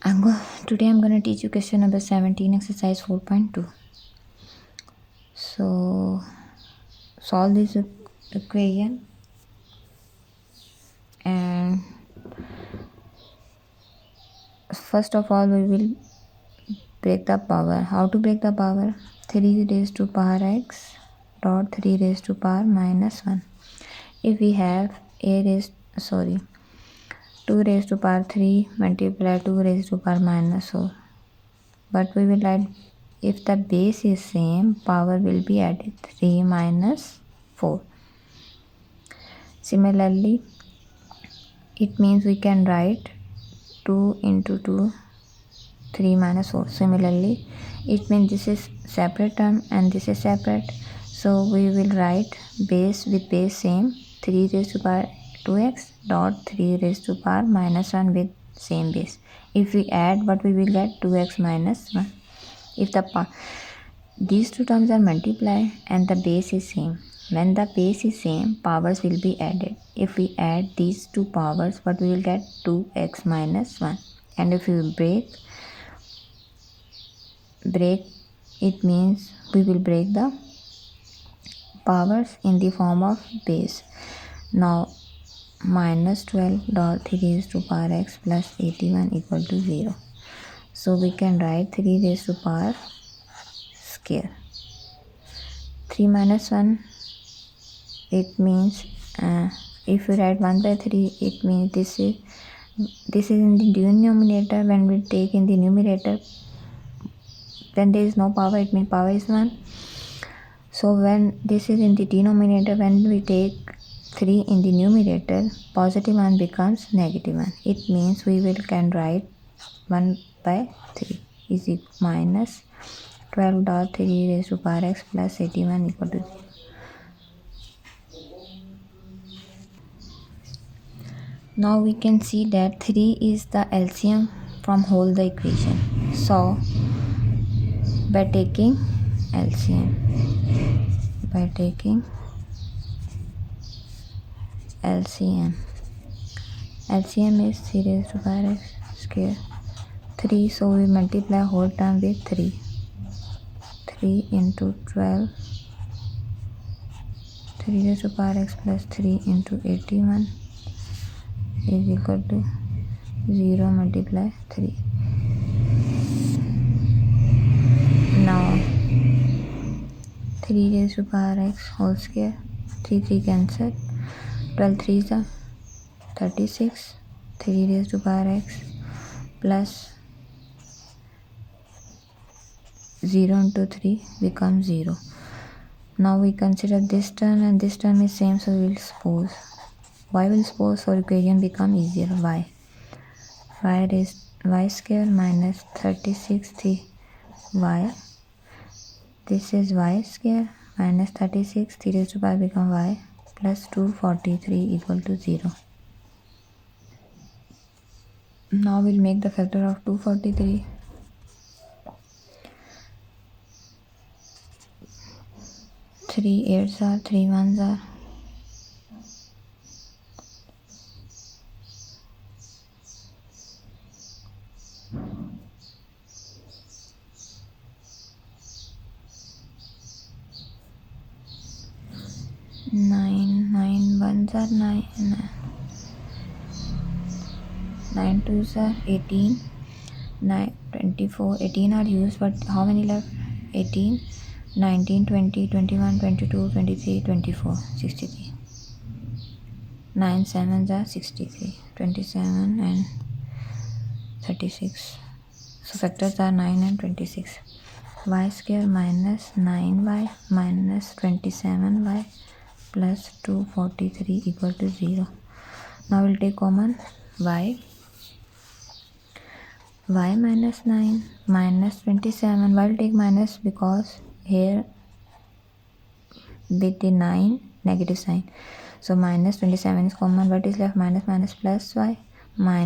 Today I'm going to teach you question number 17, exercise 4.2. So solve this equation, and first of all we will break the power. How to break the power? 3 raised to power x dot 3 raised to power minus 1. If we have 2 raised to power 3 multiply 2 raised to power minus 4, but we will write, if the base is same, power will be added, 3 minus 4. Similarly, it means we can write 2 into 2, 3 minus 4. Similarly, it means this is separate term and this is separate, so we will write base with base same, 3 raised to power 2x dot 3 raised to power minus 1 with same base. If we add, what we will get? 2x minus 1. If these two terms are multiplied and the base is same, when the base is same, powers will be added. If we add these two powers, what we will get? 2x minus 1. And if we break, it means we will break the powers in the form of base. Now minus 12 dot 3 raised to power x plus 81 equal to 0. So we can write 3 raised to power square. 3 minus 1, it means if we write 1 by 3, it means this is in the denominator. When we take in the numerator, then there is no power, it means power is 1. So when this is in the denominator, when we take 3 in the numerator, positive 1 becomes negative 1. It means we can write 1 by 3 is equal minus 12 dot 3 raised to power x plus 81 equal to 0. Now we can see that 3 is the LCM from whole the equation. So by taking LCM is 3 raised to power x square 3, so we multiply whole term with 3 into 12 3 raised to power x plus 3 into 81 is equal to 0 multiply 3. Now 3 raised to power x whole square, 3 cancel, 12 3s are 36, 3 raised to power x plus 0 into 3 becomes 0. Now we consider this term and this term is same, so we will suppose. Y will suppose, so equation become easier. Y square minus 36 y. This is y square minus 36, 3 raised to power become y plus 243 equal to 0. Now we'll make the factor of 243. 3 8s are, 3 1s are. Nine ones are 9, 9 twos are 18, 9 24, 18 are used, but how many left? 18, 19, 20, 21, 22, 23, 24, 63. 9 sevens are 63, 27 and 36. So factors are 9 and 26. Y square minus 9y minus 27y plus 243 equal to 0. Now we'll take common y minus 9 minus 27. Why will take minus? Because here with the 9 negative sign, so minus 27 is common. What is left? Minus plus y minus